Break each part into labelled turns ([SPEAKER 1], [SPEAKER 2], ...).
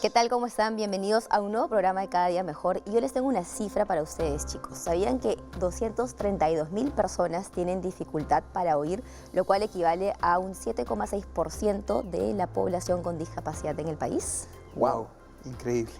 [SPEAKER 1] ¿Qué tal? ¿Cómo están? Bienvenidos a un nuevo programa de Cada Día Mejor. Y yo les tengo una cifra para ustedes, chicos. ¿Sabían que 232.000 personas tienen dificultad para oír, lo cual equivale a un 7,6% de la población con discapacidad en el país?
[SPEAKER 2] ¡Wow! Increíble.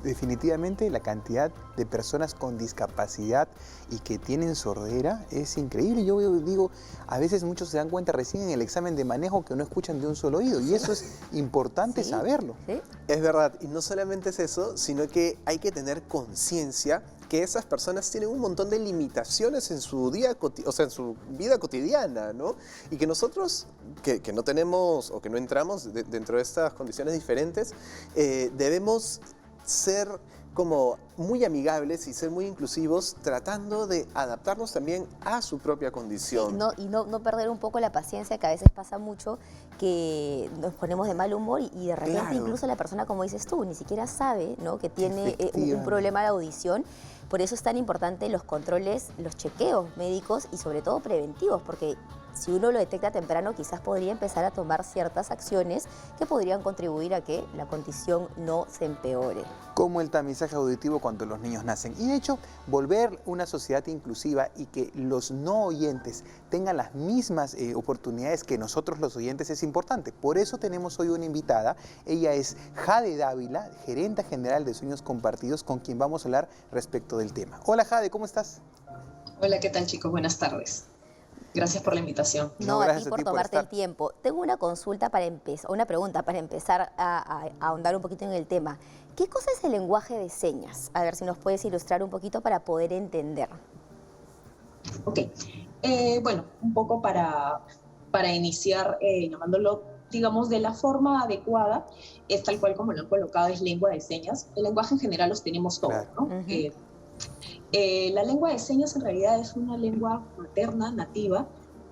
[SPEAKER 2] Definitivamente la cantidad de personas con discapacidad y que tienen sordera es increíble. Yo digo, a veces muchos se dan cuenta recién en el examen de manejo que no escuchan de un solo oído y eso es importante saberlo.
[SPEAKER 1] ¿Sí?
[SPEAKER 3] Es verdad, y no solamente es eso, sino que hay que tener conciencia que esas personas tienen un montón de limitaciones en su día, en su vida cotidiana, ¿no? Y que nosotros, que no tenemos o que no entramos dentro de estas condiciones diferentes, debemos ser como muy amigables y ser muy inclusivos, tratando de adaptarnos también a su propia condición.
[SPEAKER 1] Sí, y no perder un poco la paciencia, que a veces pasa mucho, que nos ponemos de mal humor y de repente
[SPEAKER 3] Claro.
[SPEAKER 1] incluso la persona, como dices tú, ni siquiera sabe, ¿no?, que tiene un problema de audición. Por eso es tan importante los controles, los chequeos médicos y sobre todo preventivos, porque si uno lo detecta temprano, quizás podría empezar a tomar ciertas acciones que podrían contribuir a que la condición no se empeore.
[SPEAKER 2] Como el tamizaje auditivo cuando los niños nacen. Y de hecho, volver una sociedad inclusiva y que los no oyentes tengan las mismas oportunidades que nosotros los oyentes es importante. Por eso tenemos hoy una invitada. Ella es Jade Dávila, gerenta general de Sueños Compartidos, con quien vamos a hablar respecto del tema. Hola Jade, ¿cómo estás?
[SPEAKER 4] Hola, ¿qué tal, chicos? Buenas tardes. Gracias por la invitación.
[SPEAKER 1] No, a
[SPEAKER 2] gracias
[SPEAKER 1] ti
[SPEAKER 2] a
[SPEAKER 1] por
[SPEAKER 2] ti por
[SPEAKER 1] tomarte el
[SPEAKER 2] estar.
[SPEAKER 1] tiempo. Tengo una consulta para empezar, una pregunta para empezar a ahondar un poquito en el tema. ¿Qué cosa es el lenguaje de señas? A ver si nos puedes ilustrar un poquito para poder entender.
[SPEAKER 4] Ok. Bueno, un poco para iniciar, llamándolo, digamos, de la forma adecuada, es tal cual como lo han colocado, es lengua de señas. El lenguaje en general los tenemos todos,
[SPEAKER 2] Claro.
[SPEAKER 4] ¿no? La lengua de señas en realidad es una lengua materna, nativa,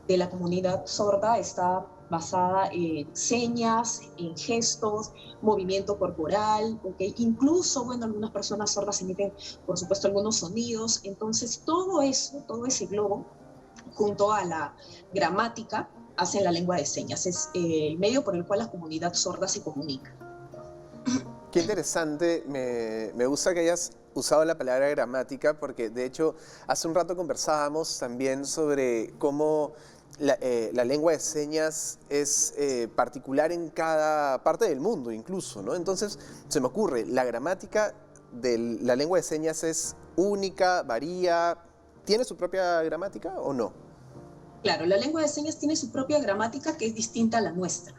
[SPEAKER 4] de la comunidad sorda. Está basada en señas, en gestos, movimiento corporal, ¿okay? Incluso, bueno, algunas personas sordas emiten, por supuesto, algunos sonidos. Entonces, todo eso, todo ese globo, junto a la gramática, hacen la lengua de señas. Es el medio por el cual la comunidad sorda se comunica.
[SPEAKER 3] Qué interesante, me gusta que hayas usado la palabra gramática porque de hecho hace un rato conversábamos también sobre cómo la lengua de señas es particular en cada parte del mundo incluso, ¿no? Entonces se me ocurre, la gramática de la lengua de señas es única, varía, ¿tiene su propia gramática o no?
[SPEAKER 4] Claro, la lengua de señas tiene su propia gramática que es distinta a la nuestra,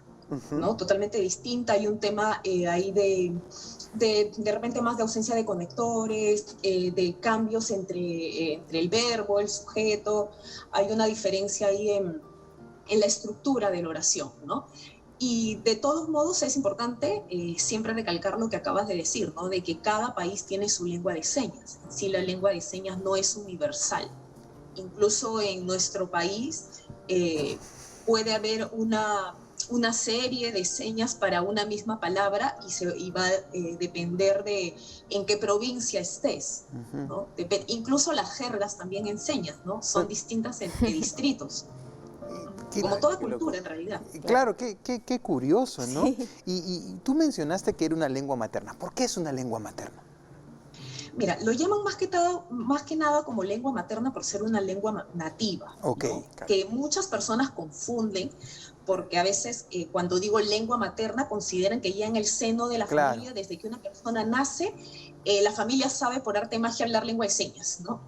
[SPEAKER 4] ¿no? Totalmente distinta. Hay un tema ahí de repente más de ausencia de conectores, de cambios entre el verbo, el sujeto. Hay una diferencia ahí en la estructura de la oración, ¿no? Y de todos modos es importante siempre recalcar lo que acabas de decir, ¿no? De que cada país tiene su lengua de señas. Si la lengua de señas no es universal. Incluso en nuestro país puede haber una serie de señas para una misma palabra y va a depender de en qué provincia estés, ¿no? Incluso las jergas también en señas, ¿no? Son distintas entre distritos. Como toda cultura, en realidad.
[SPEAKER 2] Claro, qué curioso, ¿no?
[SPEAKER 1] Sí.
[SPEAKER 2] Y tú mencionaste que era una lengua materna. ¿Por qué es una lengua materna?
[SPEAKER 4] Mira, lo llaman más que nada como lengua materna por ser una lengua nativa,
[SPEAKER 2] Ok,
[SPEAKER 4] ¿no?
[SPEAKER 2] claro.
[SPEAKER 4] Que muchas personas confunden porque a veces cuando digo lengua materna consideran que ya en el seno de la familia, desde que una persona nace, la familia sabe por arte de magia hablar lengua de señas, ¿no?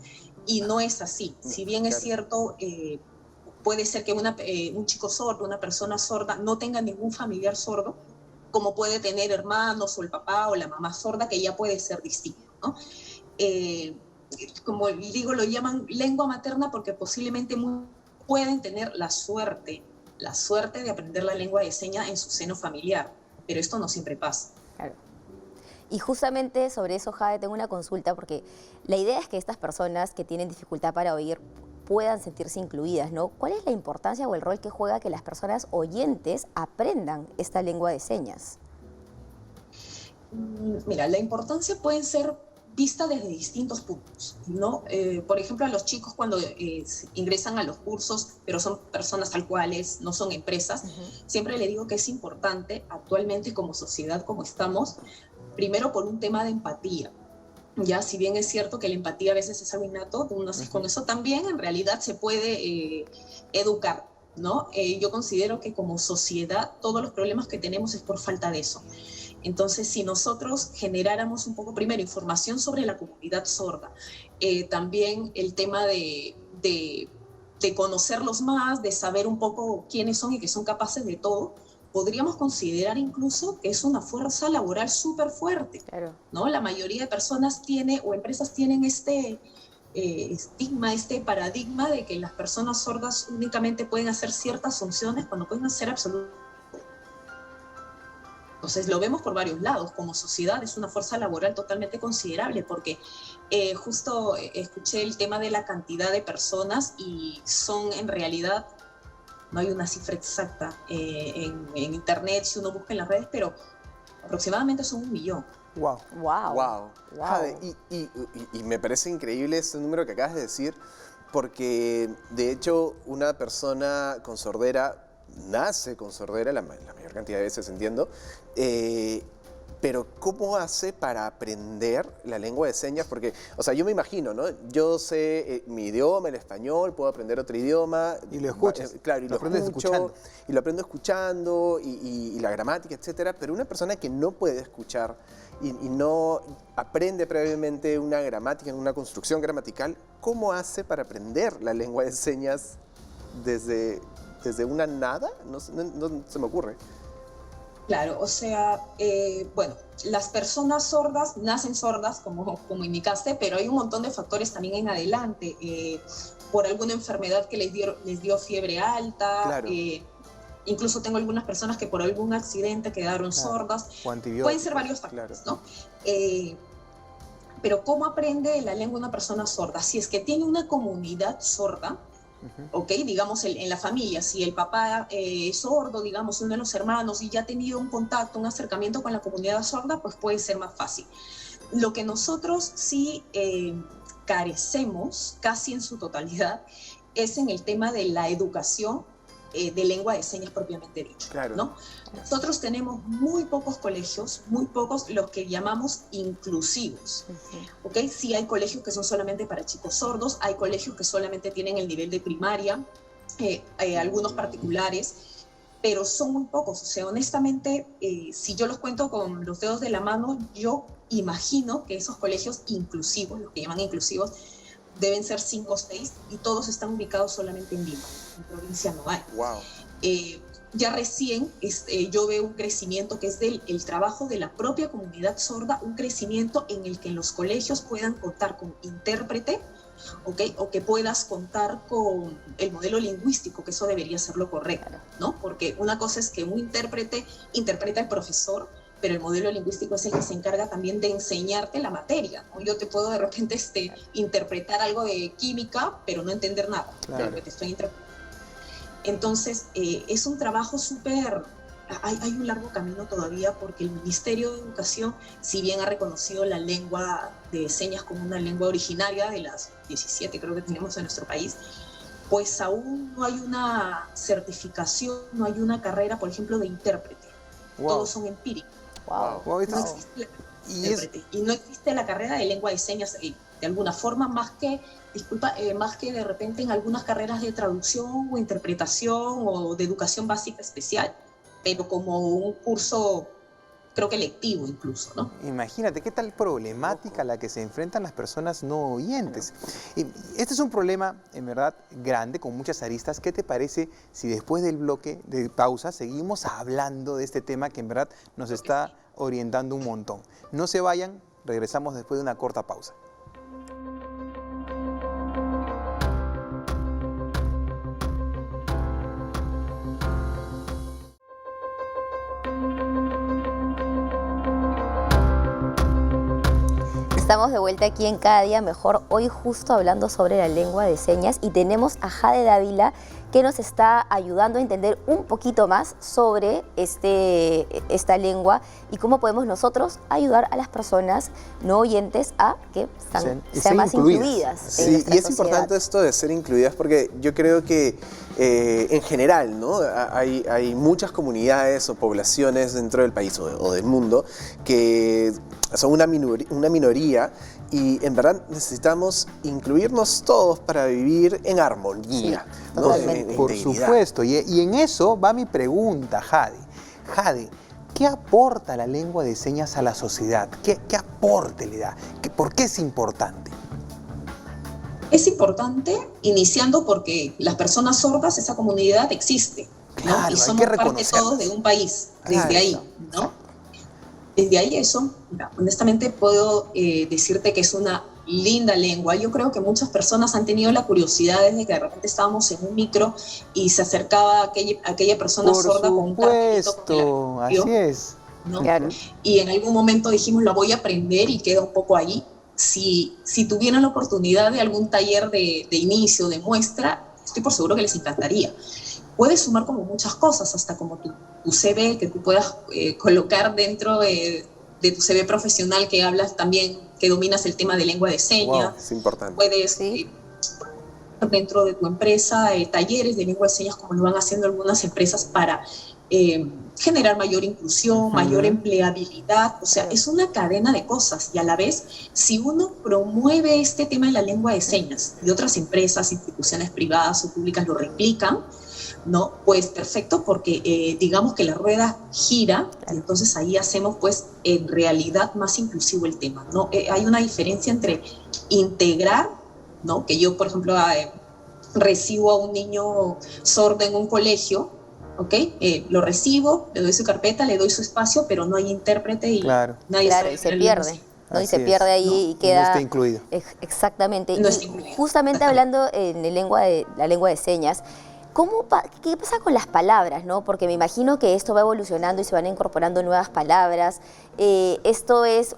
[SPEAKER 4] Y no es así. Si bien es cierto, puede ser que un chico sordo, una persona sorda, no tenga ningún familiar sordo, como puede tener hermanos o el papá o la mamá sorda, que ya puede ser distinto, ¿no? Como digo, lo llaman lengua materna porque posiblemente pueden tener la suerte de aprender la lengua de señas en su seno familiar, pero esto no siempre pasa.
[SPEAKER 1] Claro. Y justamente sobre eso, Jade, tengo una consulta, porque la idea es que estas personas que tienen dificultad para oír puedan sentirse incluidas, ¿no? ¿Cuál es la importancia o el rol que juega que las personas oyentes aprendan esta lengua de señas?
[SPEAKER 4] Mira, la importancia pueden ser vista desde distintos puntos, ¿no? Por ejemplo, a los chicos cuando ingresan a los cursos, pero son personas tal cuales, no son empresas, siempre le digo que es importante actualmente como sociedad, como estamos, primero por un tema de empatía. Ya, si bien es cierto que la empatía a veces es algo innato, con eso también en realidad se puede educar, ¿no? Yo considero que como sociedad todos los problemas que tenemos es por falta de eso. Entonces, si nosotros generáramos un poco, primero, información sobre la comunidad sorda, también el tema de conocerlos más, de saber un poco quiénes son y que son capaces de todo, podríamos considerar incluso que es una fuerza laboral súper fuerte, claro, ¿no? La mayoría de personas o empresas tienen este estigma, este paradigma de que las personas sordas únicamente pueden hacer ciertas funciones cuando pueden hacer absolutamente. Entonces lo vemos por varios lados. Como sociedad es una fuerza laboral totalmente considerable porque justo escuché el tema de la cantidad de personas y son en realidad, no hay una cifra exacta en internet si uno busca en las redes, pero aproximadamente son 1 millón.
[SPEAKER 3] Wow. Wow. Wow. Jade, y me parece increíble ese número que acabas de decir porque de hecho una persona con sordera nace con sordera, la mayor cantidad de veces entiendo, pero ¿cómo hace para aprender la lengua de señas? Porque, o sea, yo me imagino, ¿no? Yo sé mi idioma, el español, puedo aprender otro idioma.
[SPEAKER 2] Y lo escuchas.
[SPEAKER 3] Claro, y lo aprendes escuchando. Y lo aprendo escuchando, y la gramática, etcétera. Pero una persona que no puede escuchar y no aprende previamente una gramática, una construcción gramatical, ¿cómo hace para aprender la lengua de señas desde una nada? No se me ocurre.
[SPEAKER 4] Claro, o sea, bueno, las personas sordas nacen sordas, como indicaste, pero hay un montón de factores también en adelante, por alguna enfermedad que les dio fiebre alta, claro. Incluso tengo algunas personas que por algún accidente quedaron sordas, pueden ser varios factores, claro, ¿no? Pero ¿cómo aprende la lengua una persona sorda? Si es que tiene una comunidad sorda, ¿ok? Digamos en la familia, si el papá es sordo, digamos uno de los hermanos y ya ha tenido un contacto, un acercamiento con la comunidad sorda, pues puede ser más fácil. Lo que nosotros sí carecemos casi en su totalidad es en el tema de la educación de lengua de señas propiamente dicho, claro, ¿no? Nosotros tenemos muy pocos colegios, muy pocos los que llamamos inclusivos, ¿ok? Sí hay colegios que son solamente para chicos sordos, hay colegios que solamente tienen el nivel de primaria, algunos particulares, pero son muy pocos. O sea, honestamente, si yo los cuento con los dedos de la mano, yo imagino que esos colegios inclusivos, los que llaman inclusivos, deben ser 5 o 6 y todos están ubicados solamente en Lima, en provincia no hay.
[SPEAKER 3] Wow.
[SPEAKER 4] Ya recién yo veo un crecimiento que es el trabajo de la propia comunidad sorda, un crecimiento en el que en los colegios puedan contar con intérprete, ¿okay? O que puedas contar con el modelo lingüístico, que eso debería ser lo correcto, ¿no? Porque una cosa es que un intérprete interpreta al profesor, pero el modelo lingüístico es el que se encarga también de enseñarte la materia, ¿no? Yo te puedo de repente interpretar algo de química, pero no entender nada de lo que te estoy interpretando. Entonces, es un trabajo súper... Hay un largo camino todavía porque el Ministerio de Educación, si bien ha reconocido la lengua de señas como una lengua originaria de las 17 creo que tenemos en nuestro país, pues aún no hay una certificación, no hay una carrera, por ejemplo, de intérprete. Wow. Todos son empíricos.
[SPEAKER 2] Wow.
[SPEAKER 4] No existe y no existe la carrera de lengua de señas de alguna forma, más que de repente en algunas carreras de traducción o interpretación o de educación básica especial, pero como un curso, creo que lectivo incluso, ¿no?
[SPEAKER 2] Imagínate qué tal problemática a la que se enfrentan las personas no oyentes. Este es un problema, en verdad, grande, con muchas aristas. ¿Qué te parece si después del bloque de pausa seguimos hablando de este tema que en verdad nos está orientando un montón? No se vayan, regresamos después de una corta pausa.
[SPEAKER 1] Estamos de vuelta aquí en Cada Día Mejor, hoy justo hablando sobre la lengua de señas y tenemos a Jade Dávila, que nos está ayudando a entender un poquito más sobre esta lengua y cómo podemos nosotros ayudar a las personas no oyentes a que sean más incluidas.
[SPEAKER 3] Sí, y es importante esto de ser incluidas porque yo creo que en general, ¿no? Hay muchas comunidades o poblaciones dentro del país o del mundo que son una minoría y en verdad necesitamos incluirnos todos para vivir en armonía.
[SPEAKER 1] Sí,
[SPEAKER 3] ¿no?
[SPEAKER 1] totalmente.
[SPEAKER 2] Por supuesto, y en eso va mi pregunta, Jade. Jade, ¿qué aporta la lengua de señas a la sociedad? ¿Qué aporte le da? ¿Por qué es importante?
[SPEAKER 4] Es importante iniciando porque las personas sordas, esa comunidad existe, ¿no?
[SPEAKER 2] Claro,
[SPEAKER 4] Y
[SPEAKER 2] hay
[SPEAKER 4] somos
[SPEAKER 2] que
[SPEAKER 4] parte
[SPEAKER 2] reconocerlas.
[SPEAKER 4] todos de un país, desde
[SPEAKER 2] Claro,
[SPEAKER 4] ahí, ¿no? Desde ahí eso, mira, honestamente puedo decirte que es una linda lengua. Yo creo que muchas personas han tenido la curiosidad desde que de repente estábamos en un micro y se acercaba aquella persona
[SPEAKER 2] Por
[SPEAKER 4] sorda con un cartelito
[SPEAKER 2] supuesto,
[SPEAKER 4] con el
[SPEAKER 2] así es.
[SPEAKER 4] ¿no?
[SPEAKER 1] Claro.
[SPEAKER 4] Y en algún momento dijimos, la voy a aprender y queda un poco ahí. Si tuvieran la oportunidad de algún taller de inicio, de muestra, estoy por seguro que les encantaría. Puedes sumar como muchas cosas, hasta como tu CV, que tú puedas colocar dentro de tu CV profesional que hablas también, que dominas el tema de lengua de señas.
[SPEAKER 3] Wow, es importante.
[SPEAKER 4] Puedes
[SPEAKER 1] Sí.
[SPEAKER 4] dentro de tu empresa talleres de lengua de señas, como lo van haciendo algunas empresas para generar mayor inclusión, mayor empleabilidad. O sea, es una cadena de cosas y a la vez, si uno promueve este tema de la lengua de señas y otras empresas, instituciones privadas o públicas lo replican, ¿no? Pues perfecto, porque digamos que la rueda gira y entonces ahí hacemos pues en realidad más inclusivo el tema, ¿no? Hay una diferencia entre integrar, ¿no? Que yo, por ejemplo, recibo a un niño sordo en un colegio, ¿ok? Lo recibo, le doy su carpeta, le doy su espacio, pero no hay intérprete y
[SPEAKER 2] Claro.
[SPEAKER 4] nadie
[SPEAKER 1] Claro,
[SPEAKER 4] sabe
[SPEAKER 1] y se
[SPEAKER 4] leer
[SPEAKER 1] pierde. ¿no? Y
[SPEAKER 2] Así
[SPEAKER 1] se pierde
[SPEAKER 2] es.
[SPEAKER 1] ahí
[SPEAKER 4] ¿no?
[SPEAKER 1] y queda...
[SPEAKER 2] No está incluido.
[SPEAKER 1] Exactamente.
[SPEAKER 4] No
[SPEAKER 1] Y
[SPEAKER 4] está incluido.
[SPEAKER 1] justamente hablando en la lengua de señas, ¿qué pasa con las palabras? ¿no? Porque me imagino que esto va evolucionando y se van incorporando nuevas palabras. Esto es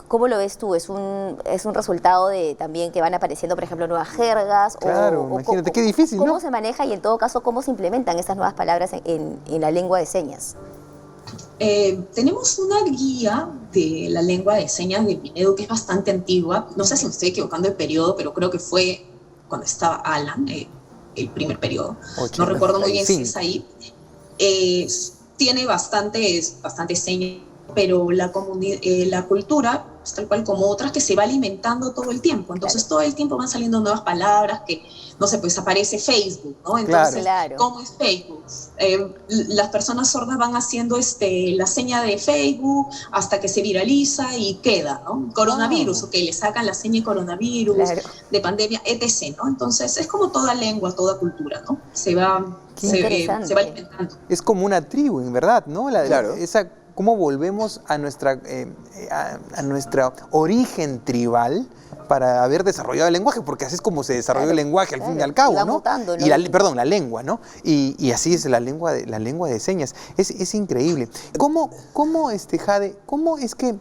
[SPEAKER 1] ¿cómo lo ves tú? ¿Es un resultado de también que van apareciendo, por ejemplo, nuevas jergas?
[SPEAKER 2] Claro, imagínate, qué difícil, ¿no?
[SPEAKER 1] ¿Cómo se maneja y en todo caso cómo se implementan estas nuevas palabras en la lengua de señas?
[SPEAKER 4] Tenemos una guía de la lengua de señas de Pinedo que es bastante antigua. No sé si me estoy equivocando el periodo, pero creo que fue cuando estaba Alan, el primer periodo. No recuerdo muy bien si es ahí. Tiene bastantes señas, pero la cultura es tal cual como otras que se va alimentando todo el tiempo. Entonces todo el tiempo van saliendo nuevas palabras que, no sé, pues aparece Facebook, ¿no? Entonces,
[SPEAKER 1] Claro.
[SPEAKER 4] ¿cómo es Facebook? Las personas sordas van haciendo la seña de Facebook hasta que se viraliza y queda, ¿no? Coronavirus, ok, le sacan la seña de coronavirus,
[SPEAKER 1] Claro.
[SPEAKER 4] de pandemia, etc., ¿no? Entonces es como toda lengua, toda cultura, ¿no? Se va alimentando.
[SPEAKER 2] Es como una tribu, en verdad, ¿no?
[SPEAKER 3] Claro.
[SPEAKER 2] ¿Cómo volvemos a nuestra origen tribal para haber desarrollado el lenguaje? Porque así es como se desarrolló el lenguaje al fin y al cabo,
[SPEAKER 1] Y va
[SPEAKER 2] ¿no?
[SPEAKER 1] mutando, ¿no?
[SPEAKER 2] Y la lengua, ¿no? Y así es la lengua de señas. Es increíble. Jade, cómo es que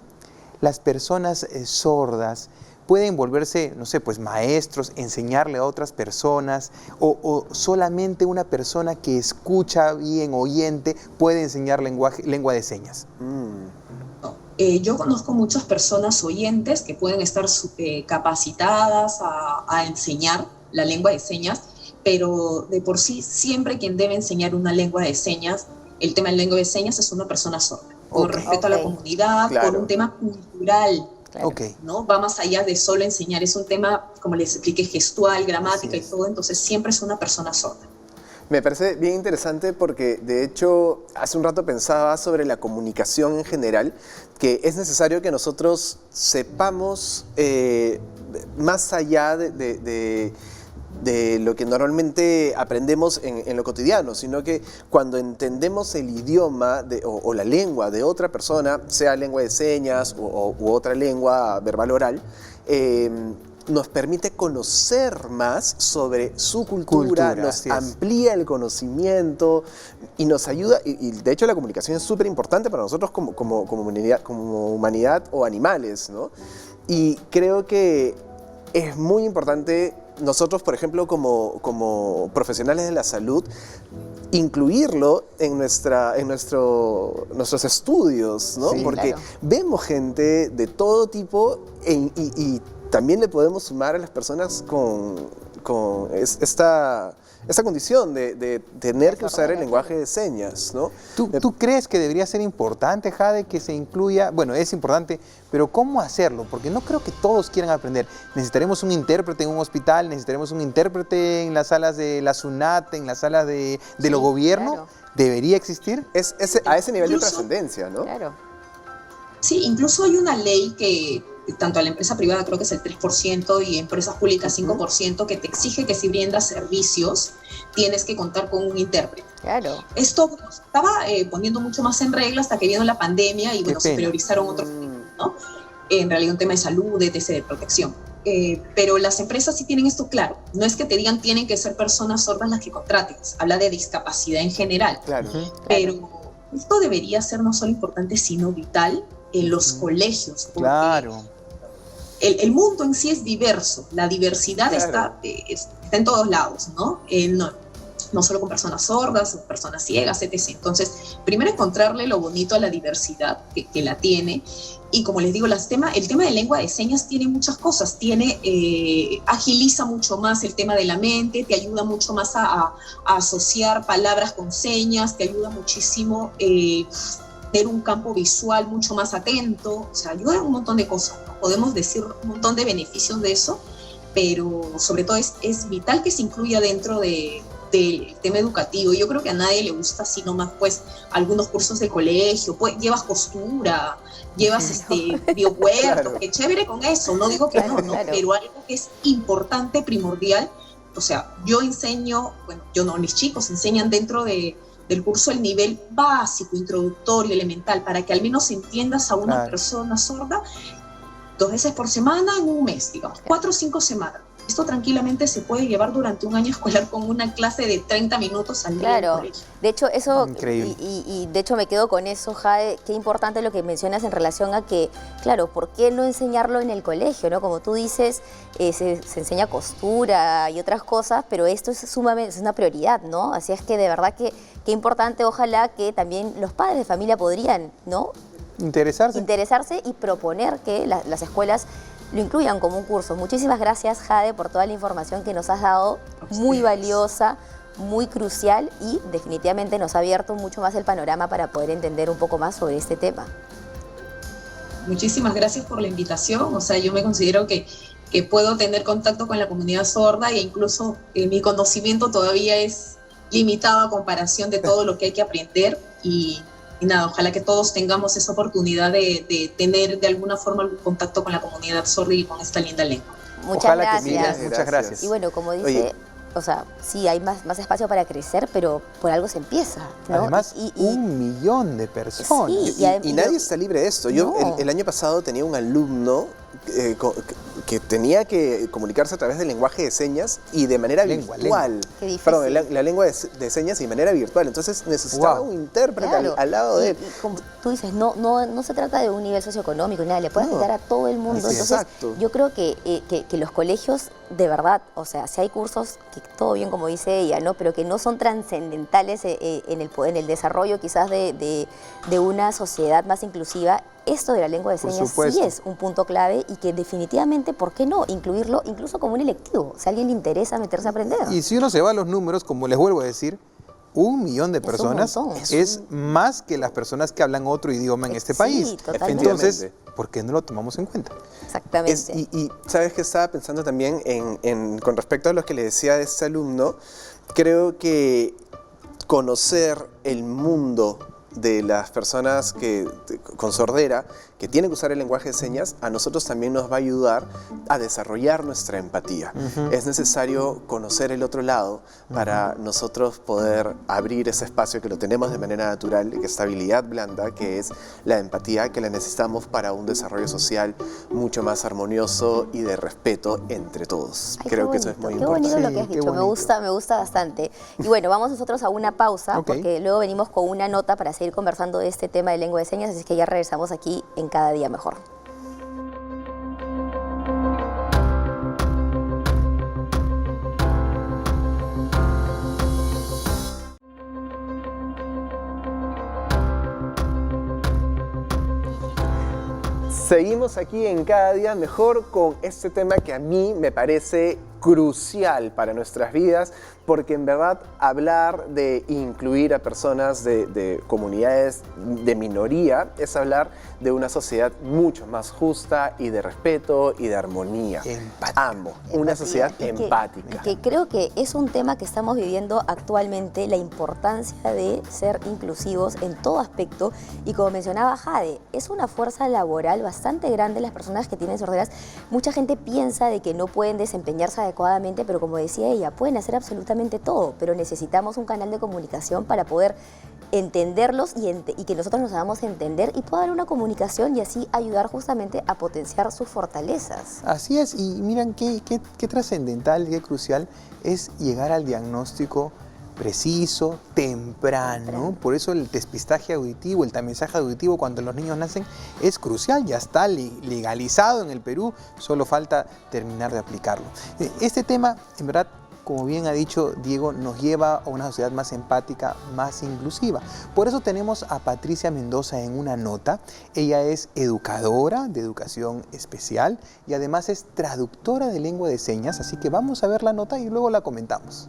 [SPEAKER 2] las personas sordas pueden volverse, no sé, pues maestros, enseñarle a otras personas, o solamente una persona que escucha bien, oyente, puede enseñar lengua de señas?
[SPEAKER 4] Yo conozco muchas personas oyentes que pueden estar capacitadas a enseñar la lengua de señas, pero de por sí siempre quien debe enseñar una lengua de señas, el tema de la lengua de señas es una persona sorda, por respeto a la comunidad, por un tema cultural.
[SPEAKER 1] Claro.
[SPEAKER 2] Okay.
[SPEAKER 4] ¿No? Va más allá de solo enseñar, es un tema, como les expliqué, gestual, gramática y todo, entonces siempre es una persona sorda.
[SPEAKER 3] Me parece bien interesante porque, de hecho, hace un rato pensaba sobre la comunicación en general, que es necesario que nosotros sepamos más allá de lo que normalmente aprendemos en lo cotidiano, sino que cuando entendemos el idioma o la lengua de otra persona, sea lengua de señas u otra lengua verbal oral, nos permite conocer más sobre su cultura, nos amplía el conocimiento y nos ayuda, y de hecho la comunicación es súper importante para nosotros como humanidad o animales, ¿no? Y creo que es muy importante nosotros, por ejemplo, como profesionales de la salud, incluirlo en nuestros estudios, ¿no?
[SPEAKER 2] Sí,
[SPEAKER 3] porque
[SPEAKER 1] claro.
[SPEAKER 3] vemos gente de todo tipo y también le podemos sumar a las personas con esta condición de tener que usar el lenguaje de señas, ¿no?
[SPEAKER 2] ¿Tú crees que debería ser importante, Jade, que se incluya? Bueno, es importante, pero ¿cómo hacerlo? Porque no creo que todos quieran aprender. Necesitaremos un intérprete en un hospital, necesitaremos un intérprete en las salas de la SUNAT, en las salas de los gobiernos.
[SPEAKER 1] claro.
[SPEAKER 2] ¿Debería existir?
[SPEAKER 3] A ese nivel de
[SPEAKER 4] Incluso-
[SPEAKER 3] trascendencia, ¿no?
[SPEAKER 1] Claro.
[SPEAKER 4] Sí, incluso hay una ley que tanto a la empresa privada creo que es el 3% y empresas públicas 5%, que te exige que si brindas servicios tienes que contar con un intérprete.
[SPEAKER 1] Claro.
[SPEAKER 4] Esto se estaba poniendo mucho más en regla hasta que vino la pandemia y bueno, se
[SPEAKER 2] pena.
[SPEAKER 4] priorizaron otros temas, ¿no? En realidad un tema de salud, etc., de protección. Pero las empresas sí tienen esto claro. No es que te digan tienen que ser personas sordas las que contrates. Habla de discapacidad en general.
[SPEAKER 3] Claro.
[SPEAKER 4] Pero esto debería ser no solo importante, sino vital en los colegios. Porque
[SPEAKER 2] Claro.
[SPEAKER 4] el mundo en sí es diverso. La diversidad
[SPEAKER 3] Claro.
[SPEAKER 4] está en todos lados, ¿no? No solo con personas sordas, o personas ciegas, etc. Entonces, primero encontrarle lo bonito a la diversidad que la tiene. Y como les digo, el tema de lengua de señas tiene muchas cosas. Agiliza mucho más el tema de la mente, te ayuda mucho más a asociar palabras con señas, te ayuda muchísimo tener un campo visual mucho más atento. O sea, ayuda en un montón de cosas, ¿no? Podemos decir un montón de beneficios de eso, pero sobre todo es vital que se incluya dentro del tema educativo. Yo creo que a nadie le gusta así nomás, pues, algunos cursos de colegio, pues, llevas costura, llevas biohuerto,
[SPEAKER 3] Claro.
[SPEAKER 4] qué chévere con eso, no digo que no,
[SPEAKER 1] Claro.
[SPEAKER 4] pero algo que es importante, primordial. O sea, yo enseño, bueno, yo no, mis chicos enseñan dentro del curso el nivel básico, introductorio, elemental, para que al menos entiendas a una
[SPEAKER 2] Claro.
[SPEAKER 4] persona sorda 2 veces por semana en un mes, digamos, 4 o 5 semanas. Esto tranquilamente se puede llevar durante un año escolar con una clase de 30 minutos al día en el
[SPEAKER 1] Claro.
[SPEAKER 4] colegio.
[SPEAKER 1] De hecho, eso,
[SPEAKER 2] Increíble.
[SPEAKER 1] y de hecho me quedo con eso, Jade, qué importante lo que mencionas en relación a que, claro, ¿por qué no enseñarlo en el colegio? ¿No? Como tú dices, se enseña costura y otras cosas, pero esto es sumamente, es una prioridad, ¿no? Así es que de verdad que qué importante, ojalá que también los padres de familia podrían, ¿no?
[SPEAKER 2] Interesarse.
[SPEAKER 1] Y proponer que las escuelas lo incluyan como un curso. Muchísimas gracias, Jade, por toda la información que nos has dado, muy valiosa, muy crucial y definitivamente nos ha abierto mucho más el panorama para poder entender un poco más sobre este tema.
[SPEAKER 4] Muchísimas gracias por la invitación. O sea, yo me considero que puedo tener contacto con la comunidad sorda e incluso mi conocimiento todavía es limitado a comparación de todo lo que hay que aprender y nada, ojalá que todos tengamos esa oportunidad de tener de alguna forma algún contacto con la comunidad sorda y con esta linda lengua.
[SPEAKER 1] Muchas
[SPEAKER 2] Ojalá que
[SPEAKER 1] gracias.
[SPEAKER 2] sí, muchas gracias.
[SPEAKER 1] Y bueno, como dice,
[SPEAKER 3] Oye.
[SPEAKER 1] o sea, sí, hay más espacio para crecer, pero por algo se empieza, ¿no?
[SPEAKER 2] Además,
[SPEAKER 1] Y-
[SPEAKER 2] 1.000.000 de personas.
[SPEAKER 1] Sí,
[SPEAKER 3] Y nadie está libre de esto. Yo
[SPEAKER 1] No.
[SPEAKER 3] el año pasado tenía un alumno que tenía que comunicarse a través del lenguaje de señas y de manera virtual.
[SPEAKER 1] Qué difícil.
[SPEAKER 3] Perdón, la lengua de señas y de manera virtual. Entonces necesitaba
[SPEAKER 2] Wow.
[SPEAKER 3] un intérprete
[SPEAKER 1] Claro.
[SPEAKER 3] al lado de él.
[SPEAKER 1] Y como tú dices, no se trata de un nivel socioeconómico, ni nada, le puede
[SPEAKER 3] No.
[SPEAKER 1] afectar a todo el mundo.
[SPEAKER 2] Así es.
[SPEAKER 1] Entonces,
[SPEAKER 3] Exacto.
[SPEAKER 1] yo creo que los colegios, de verdad, o sea, si hay cursos, que todo bien como dice ella, ¿no? Pero que no son trascendentales en el desarrollo quizás de una sociedad más inclusiva, esto de la lengua de
[SPEAKER 2] Por
[SPEAKER 1] señas sí
[SPEAKER 2] supuesto.
[SPEAKER 1] es un punto clave y que definitivamente, ¿por qué no? Incluirlo incluso como un electivo, si a alguien le interesa meterse a aprender.
[SPEAKER 2] Y si uno se va a los números, como les vuelvo a decir, 1.000.000 de
[SPEAKER 1] Es un
[SPEAKER 2] personas
[SPEAKER 1] montón.
[SPEAKER 2] es más que las personas que hablan otro idioma en este
[SPEAKER 1] Sí,
[SPEAKER 2] país.
[SPEAKER 1] totalmente.
[SPEAKER 2] Entonces, ¿por qué no lo tomamos en cuenta?
[SPEAKER 1] Exactamente.
[SPEAKER 3] Y sabes que estaba pensando también con respecto a lo que le decía de este alumno, creo que conocer el mundo de las personas con sordera que tienen que usar el lenguaje de señas, a nosotros también nos va a ayudar a desarrollar nuestra empatía. Es necesario conocer el otro lado para nosotros poder abrir ese espacio que lo tenemos de manera natural, que es habilidad blanda, que es la empatía, que la necesitamos para un desarrollo social mucho más armonioso y de respeto entre todos.
[SPEAKER 1] Ay,
[SPEAKER 3] Creo
[SPEAKER 1] qué
[SPEAKER 3] que eso es muy
[SPEAKER 1] bonito,
[SPEAKER 3] importante.
[SPEAKER 1] Qué bonito lo
[SPEAKER 2] Sí,
[SPEAKER 1] que has
[SPEAKER 2] qué
[SPEAKER 1] dicho,
[SPEAKER 2] bonito.
[SPEAKER 1] me gusta bastante. Y bueno, vamos nosotros a una pausa
[SPEAKER 2] Ok.
[SPEAKER 1] porque luego venimos con una nota para seguir conversando de este tema de lengua de señas, así que ya regresamos aquí en Cada Día Mejor.
[SPEAKER 3] Seguimos aquí en Cada Día Mejor con este tema que a mí me parece crucial para nuestras vidas, porque en verdad hablar de incluir a personas de comunidades de minoría es hablar de una sociedad mucho más justa y de respeto y de armonía.
[SPEAKER 2] Empática.
[SPEAKER 3] Amo, una sociedad empática.
[SPEAKER 1] Que creo que es un tema que estamos viviendo actualmente, la importancia de ser inclusivos en todo aspecto, y como mencionaba Jade, es una fuerza laboral bastante grande las personas que tienen sorderas. Mucha gente piensa de que no pueden desempeñarse adecuadamente, pero como decía ella, pueden hacer absolutamente todo, pero necesitamos un canal de comunicación para poder entenderlos y que nosotros nos hagamos entender y pueda haber una comunicación y así ayudar justamente a potenciar sus fortalezas.
[SPEAKER 2] Así es, y miren qué trascendental, qué crucial es llegar al diagnóstico preciso, temprano. Por eso el despistaje auditivo, el tamizaje auditivo cuando los niños nacen es crucial, ya está legalizado en el Perú, solo falta terminar de aplicarlo. Este tema, en verdad, como bien ha dicho Diego, nos lleva a una sociedad más empática, más inclusiva. Por eso tenemos a Patricia Mendoza en una nota. Ella es educadora de educación especial y además es traductora de lengua de señas, así que vamos a ver la nota y luego la comentamos.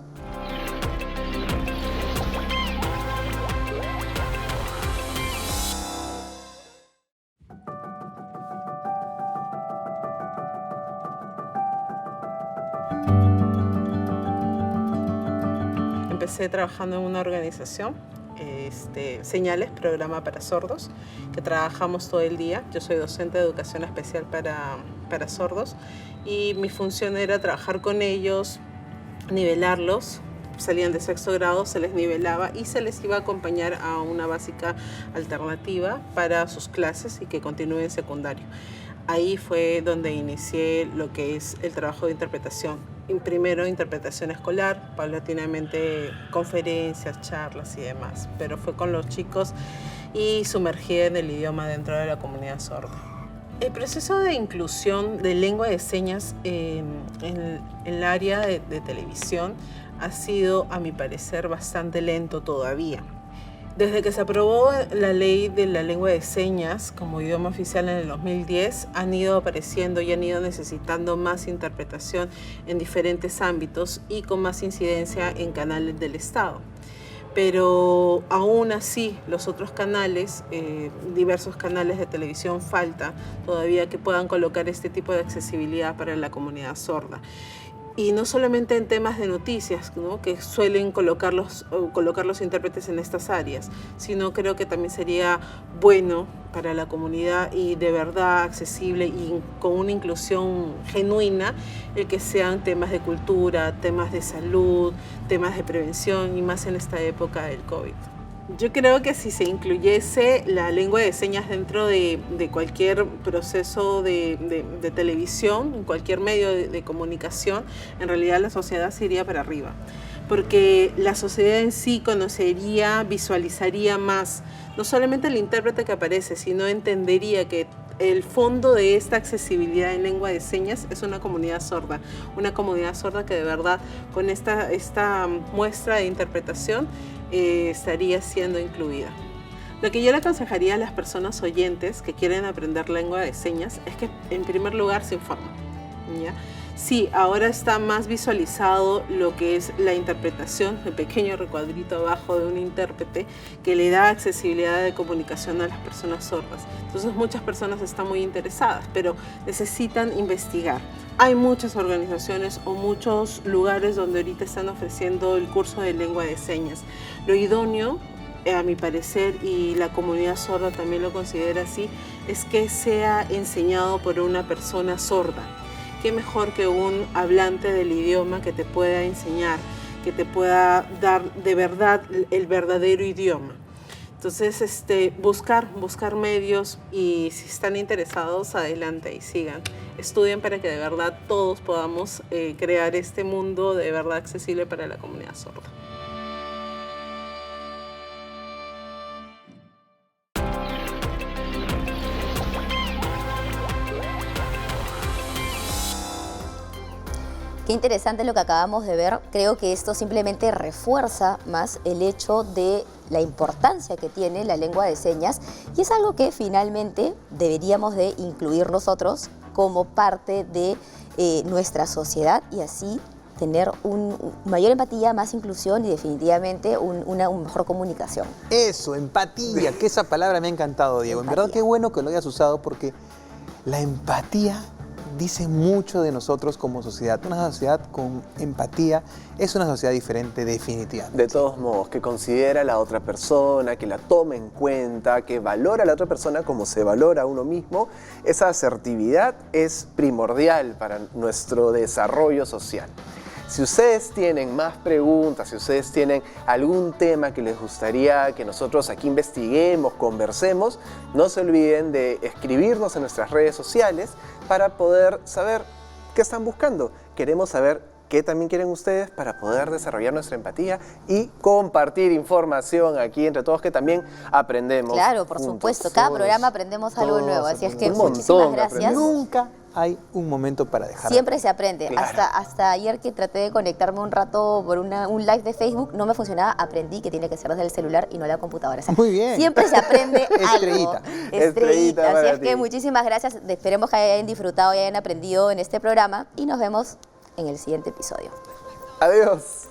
[SPEAKER 5] Empecé trabajando en una organización, Señales, programa para sordos, que trabajamos todo el día. Yo soy docente de educación especial para sordos y mi función era trabajar con ellos, nivelarlos. Salían de sexto grado, se les nivelaba y se les iba a acompañar a una básica alternativa para sus clases y que continúe en secundario. Ahí fue donde inicié lo que es el trabajo de interpretación. Primero interpretación escolar, paulatinamente conferencias, charlas y demás. Pero fue con los chicos y sumergida en el idioma dentro de la comunidad sorda. El proceso de inclusión de lengua de señas en el área de televisión ha sido, a mi parecer, bastante lento todavía. Desde que se aprobó la ley de la lengua de señas como idioma oficial en el 2010, han ido apareciendo y han ido necesitando más interpretación en diferentes ámbitos y con más incidencia en canales del Estado. Pero aún así, los otros canales, diversos canales de televisión, falta todavía que puedan colocar este tipo de accesibilidad para la comunidad sorda. Y no solamente en temas de noticias, ¿no?, que suelen colocar los intérpretes en estas áreas, sino creo que también sería bueno para la comunidad y de verdad accesible y con una inclusión genuina el que sean temas de cultura, temas de salud, temas de prevención y más en esta época del COVID. Yo creo que si se incluyese la lengua de señas dentro de cualquier proceso de televisión, en cualquier medio de comunicación, en realidad la sociedad se iría para arriba. Porque la sociedad en sí conocería, visualizaría más, no solamente el intérprete que aparece, sino entendería que el fondo de esta accesibilidad en lengua de señas es una comunidad sorda que de verdad con esta muestra de interpretación estaría siendo incluida. Lo que yo le aconsejaría a las personas oyentes que quieren aprender lengua de señas es que en primer lugar se informen, ¿ya? Sí, ahora está más visualizado lo que es la interpretación, el pequeño recuadrito abajo de un intérprete que le da accesibilidad de comunicación a las personas sordas. Entonces muchas personas están muy interesadas, pero necesitan investigar. Hay muchas organizaciones o muchos lugares donde ahorita están ofreciendo el curso de lengua de señas. Lo idóneo, a mi parecer, y la comunidad sorda también lo considera así, es que sea enseñado por una persona sorda. Qué mejor que un hablante del idioma que te pueda enseñar, que te pueda dar de verdad el verdadero idioma. Entonces, buscar medios y si están interesados, adelante y sigan. Estudien para que de verdad todos podamos crear este mundo de verdad accesible para la comunidad sorda.
[SPEAKER 1] Qué interesante lo que acabamos de ver. Creo que esto simplemente refuerza más el hecho de la importancia que tiene la lengua de señas y es algo que finalmente deberíamos de incluir nosotros como parte de nuestra sociedad y así tener mayor empatía, más inclusión y definitivamente una mejor comunicación.
[SPEAKER 2] Eso, empatía, que esa palabra me ha encantado, Diego.
[SPEAKER 1] Empatía.
[SPEAKER 2] En verdad, qué bueno que lo hayas usado porque la empatía dice mucho de nosotros como sociedad. Una sociedad con empatía es una sociedad diferente definitivamente.
[SPEAKER 3] De todos modos, que considera a la otra persona, que la tome en cuenta, que valora a la otra persona como se valora a uno mismo, esa asertividad es primordial para nuestro desarrollo social. Si ustedes tienen más preguntas, si ustedes tienen algún tema que les gustaría que nosotros aquí investiguemos, conversemos, no se olviden de escribirnos en nuestras redes sociales para poder saber qué están buscando. Queremos saber qué también quieren ustedes para poder desarrollar nuestra empatía y compartir información aquí entre todos que también aprendemos.
[SPEAKER 1] Claro, por
[SPEAKER 3] juntos.
[SPEAKER 1] supuesto. Cada programa aprendemos algo nuevo, así es que
[SPEAKER 3] Un montón
[SPEAKER 1] muchísimas
[SPEAKER 3] que
[SPEAKER 1] gracias.
[SPEAKER 3] aprendemos.
[SPEAKER 2] Nunca hay un momento para dejar.
[SPEAKER 1] Siempre se aprende.
[SPEAKER 3] Claro.
[SPEAKER 1] Hasta ayer que traté de conectarme un rato por un live de Facebook, no me funcionaba. Aprendí que tiene que ser desde el celular y no la computadora. O sea,
[SPEAKER 2] Muy bien.
[SPEAKER 1] Siempre se aprende
[SPEAKER 2] Estrellita.
[SPEAKER 1] algo.
[SPEAKER 3] Estrellita
[SPEAKER 1] Así
[SPEAKER 3] para
[SPEAKER 1] es que
[SPEAKER 3] ti.
[SPEAKER 1] muchísimas gracias. Esperemos que hayan disfrutado y hayan aprendido en este programa y nos vemos en el siguiente episodio.
[SPEAKER 3] Adiós.